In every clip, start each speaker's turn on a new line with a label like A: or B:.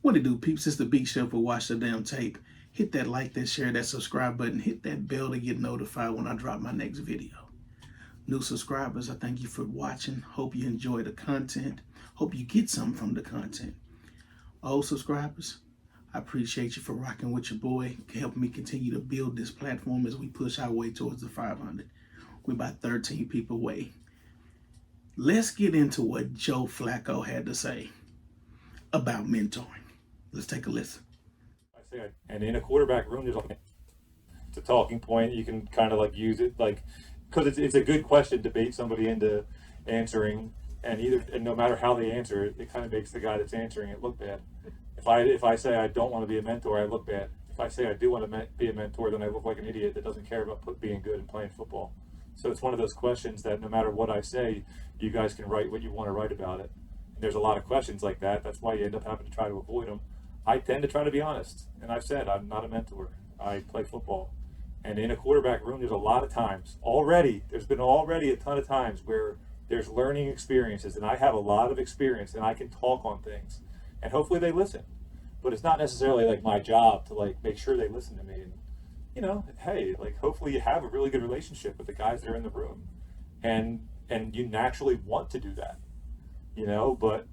A: What it do, peeps? It's the Big Chef for Watch the Damn Tape. Hit that like, that share, that subscribe button. Hit that bell to get notified when I drop my next video. New subscribers, I thank you for watching. Hope you enjoy the content. Hope you get something from the content. Old subscribers, I appreciate you for rocking with your boy, helping me continue to build this platform as we push our way towards the 500. We're about 13 people away. Let's get into what Joe Flacco had to say about mentoring. Let's take a listen.
B: And in a quarterback room, there's it's a talking point. You can kind of like use it, like, because it's a good question to bait somebody into answering, and no matter how they answer it, it kind of makes the guy that's answering it look bad. If I say I don't want to be a mentor, I look bad. If I say I do want to be a mentor, then I look like an idiot that doesn't care about being good and playing football. So it's one of those questions that no matter what I say, you guys can write what you want to write about it. And there's a lot of questions like that. That's why you end up having to try to avoid them. I tend to try to be honest, and I've said I'm not a mentor. I play football, and in a quarterback room, there's a lot of times there's been a ton of times where there's learning experiences, and I have a lot of experience, and I can talk on things, and hopefully they listen. But it's not necessarily like my job to like make sure they listen to me. And hey, like hopefully you have a really good relationship with the guys that are in the room, and you naturally want to do that, But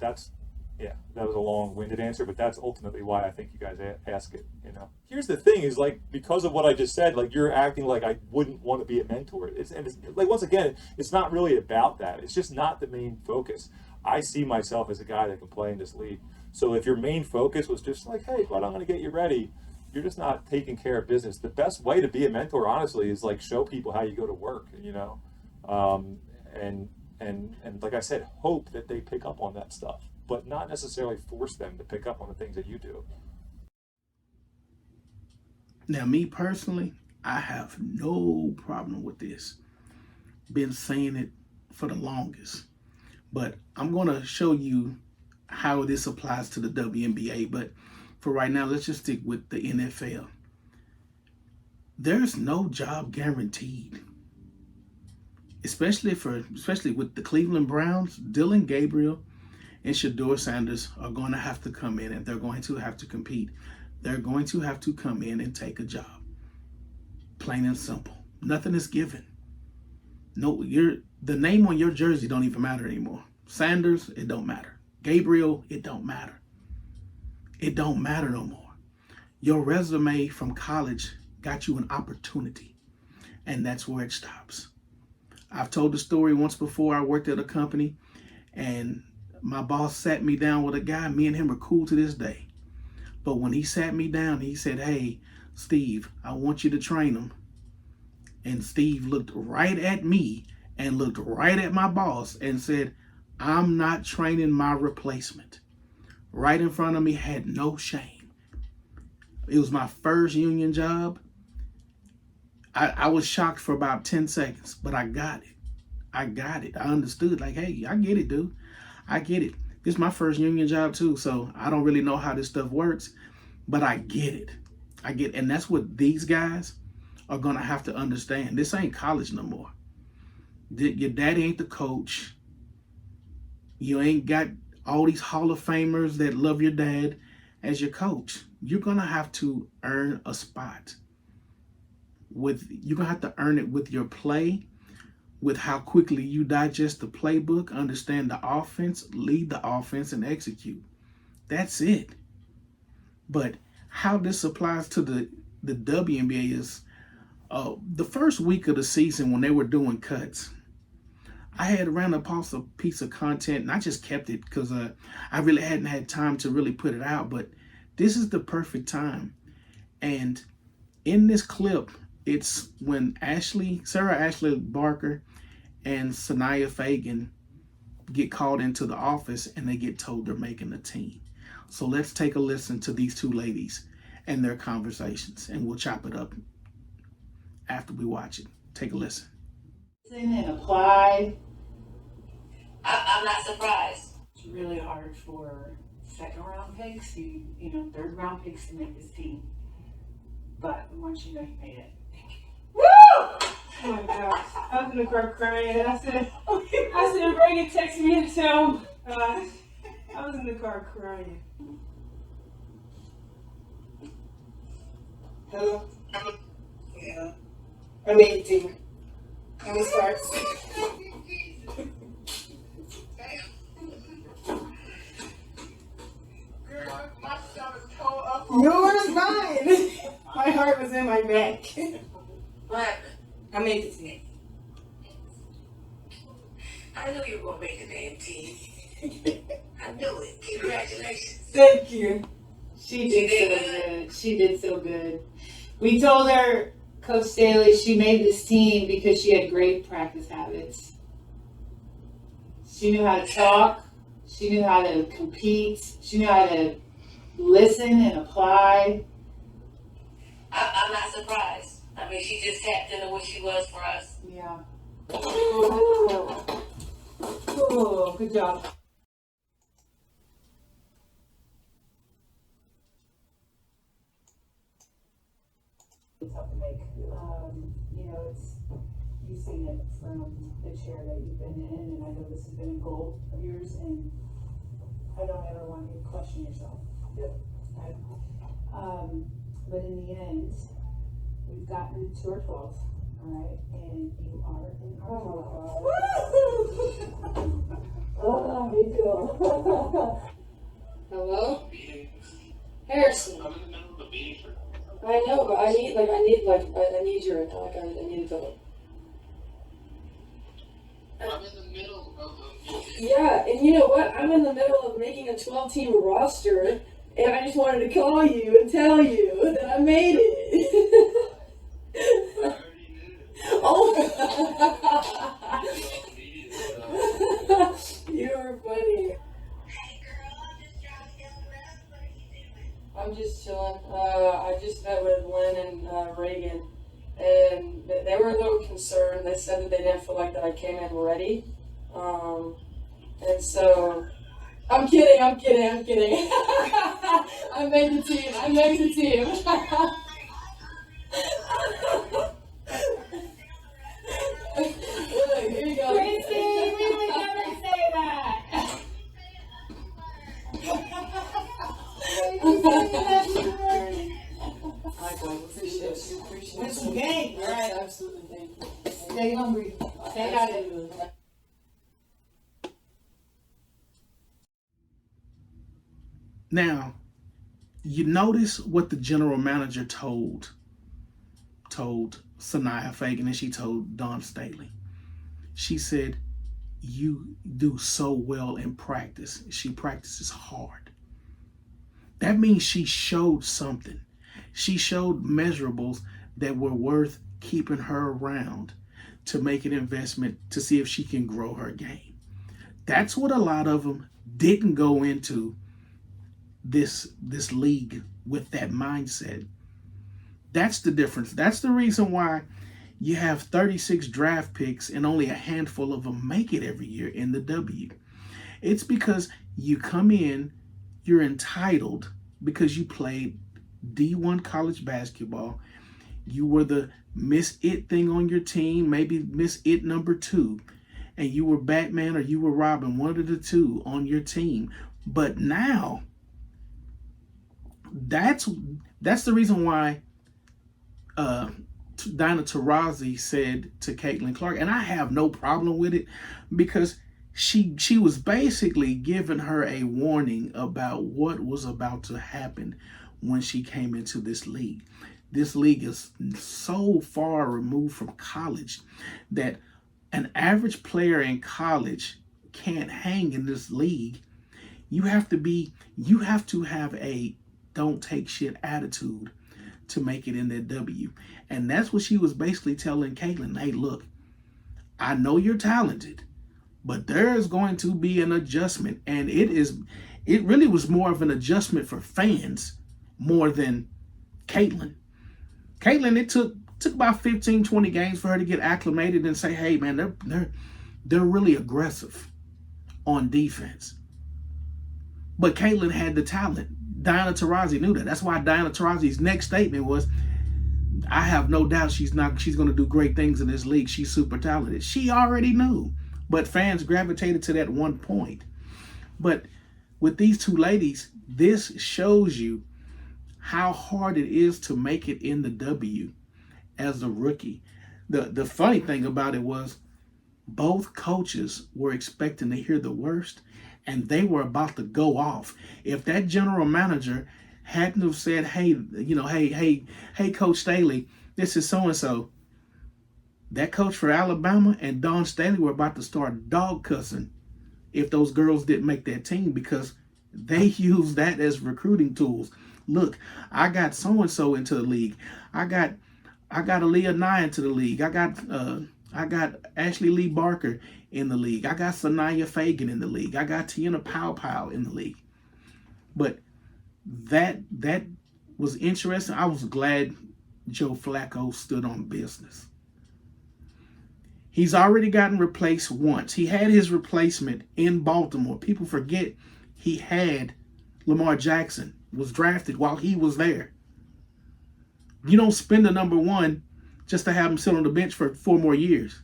B: that's. Yeah, that was a long-winded answer, but that's ultimately why I think you guys ask it, Here's the thing is, like, because of what I just said, like, you're acting like I wouldn't want to be a mentor. It's like, once again, it's not really about that. It's just not the main focus. I see myself as a guy that can play in this league. So if your main focus was just like, hey, but I'm going to get you ready, you're just not taking care of business. The best way to be a mentor, honestly, is, like, show people how you go to work, and like I said, hope that they pick up on that stuff, but not necessarily force them to pick up on the things that you do.
A: Now, me personally, I have no problem with this. Been saying it for the longest. But I'm going to show you how this applies to the WNBA. But for right now, let's just stick with the NFL. There's no job guaranteed. Especially with the Cleveland Browns, Dylan Gabriel and Shedeur Sanders are going to have to come in, and they're going to have to compete. They're going to have to come in and take a job. Plain and simple. Nothing is given. No, the name on your jersey don't even matter anymore. Sanders, it don't matter. Gabriel, it don't matter. It don't matter no more. Your resume from college got you an opportunity, and that's where it stops. I've told the story once before. I worked at a company, and my boss sat me down with a guy. Me and him are cool to this day. But when he sat me down, he said, hey, Steve, I want you to train him. And Steve looked right at me and looked right at my boss and said, I'm not training my replacement. Right in front of me, had no shame. It was my first union job. I was shocked for about 10 seconds, but I got it. I understood, like, hey, I get it, dude. I get it. This is my first union job too, so I don't really know how this stuff works, but I get it. And that's what these guys are gonna have to understand. This ain't college no more. Your daddy ain't the coach. You ain't got all these Hall of Famers that love your dad as your coach. You're gonna have to earn a spot. You're gonna have to earn it with your play, with how quickly you digest the playbook, understand the offense, lead the offense, and execute. That's it. But how this applies to the WNBA is the first week of the season when they were doing cuts, I had ran across a piece of content, and I just kept it because I really hadn't had time to really put it out. But this is the perfect time. And in this clip, it's when Sarah Ashley Barker and Sanaya Fagan get called into the office, and they get told they're making a team. So let's take a listen to these two ladies and their conversations, and we'll chop it up after we watch it. Take a listen.
C: And apply.
D: I'm not surprised.
C: It's really hard for second round picks, third round picks to make this team. But once you know you made it. Woo! Oh my gosh, I'm gonna start crying. I said, Brandon texted me and said, I was in the car crying. Hello? Yeah. I made the team. When it starts.
E: Girl, my stomach tore up.
C: Yours, mine. My heart was in my back.
D: What happened?
C: I made the team.
D: I knew you were gonna make the damn team. I knew it. Congratulations.
C: Thank you. She did so good. She did so good. We told her, Coach Staley, she made this team because she had great practice habits. She knew how to talk. She knew how to compete. She knew how to listen and apply.
D: I'm not surprised. I mean, she just tapped into what she was for us.
C: Yeah. Oh, good job.
F: It's tough to make. You've seen it from the chair that you've been in, and I know this has been a goal of yours, and I don't ever want you to question yourself. Yep. But in the end, we've gotten to our 12th, all right, and you are in our 12th.
G: Me too. Hello? Harrison.
E: I'm in the middle of a meeting.
G: I know, but I need you right now. I need to talk.
E: I'm in the middle of a meeting.
G: Yeah, and you know what? I'm in the middle of making a 12-team roster, and I just wanted to call you and tell you that I made it.
E: I already knew.
G: Oh.
E: Meeting,
G: You were funny.
D: Hey, girl, I'm just driving down the road. What are you doing?
G: I'm just chilling. I just met with Lynn and Reagan, and they were a little concerned. They said that they didn't feel like that I came in ready. And so, I'm kidding. I made the team. Look, here you go.
C: Tracy, we would never say that.
G: Likewise, appreciate you.
C: Win some game, all right?
G: Absolutely, thank you.
C: Stay hungry. Stay at it.
G: Absolutely.
A: Now, you notice what the general manager told Sanaya Fagan, and she told Dawn Staley. She said, you do so well in practice. She practices hard. That means she showed something. She showed measurables that were worth keeping her around to make an investment to see if she can grow her game. That's what a lot of them didn't go into this league with that mindset. That's the difference. That's the reason why you have 36 draft picks and only a handful of them make it every year in the W. It's because you come in, you're entitled because you played D1 college basketball. You were the Miss It thing on your team, maybe Miss It number 2, and you were Batman or you were Robin, one of the two on your team. But now, that's the reason why Diana Taurasi said to Caitlin Clark, and I have no problem with it, because she was basically giving her a warning about what was about to happen when she came into this league. This league is so far removed from college that an average player in college can't hang in this league. You have to have a don't take shit attitude to make it in that W. And that's what she was basically telling Caitlin. Hey, look, I know you're talented, but there is going to be an adjustment. And it really was more of an adjustment for fans more than Caitlin. Caitlin, it took about 15, 20 games for her to get acclimated and say, hey man, they're really aggressive on defense. But Caitlin had the talent. Diana Taurasi knew that. That's why Diana Taurasi's next statement was, I have no doubt she's going to do great things in this league. She's super talented. She already knew, but fans gravitated to that one point. But with these two ladies, this shows you how hard it is to make it in the W as a rookie. The funny thing about it was both coaches were expecting to hear the worst, and they were about to go off. If that general manager hadn't have said, "Hey, hey, Coach Staley, this is so and so," that coach for Alabama and Don Staley were about to start dog cussing if those girls didn't make that team, because they use that as recruiting tools. Look, I got so and so into the league. I got Aaliyah Nye into the league. I got Ashley Lee Barker in the league. I got Sanaya Fagan in the league. I got Tiana Pow in the league. But that was interesting. I was glad Joe Flacco stood on business. He's already gotten replaced once. He had his replacement in Baltimore. People forget he had Lamar Jackson, was drafted while he was there. You don't spend the number one just to have him sit on the bench for 4 more years.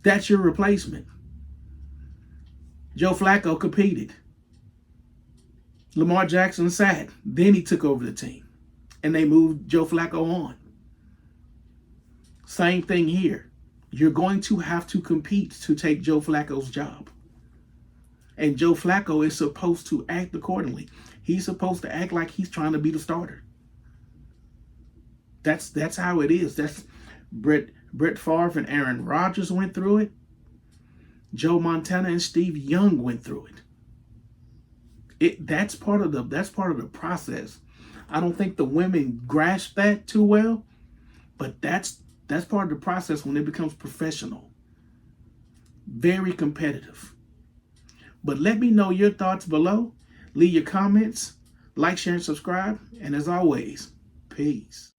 A: That's your replacement. Joe Flacco competed. Lamar Jackson sat. Then he took over the team. And they moved Joe Flacco on. Same thing here. You're going to have to compete to take Joe Flacco's job. And Joe Flacco is supposed to act accordingly. He's supposed to act like he's trying to be the starter. That's how it is. That's Brett Favre and Aaron Rodgers went through it. Joe Montana and Steve Young went through it. That's part of the process. I don't think the women grasp that too well, but that's part of the process when it becomes professional. Very competitive. But let me know your thoughts below. Leave your comments, like, share, and subscribe. And as always, peace.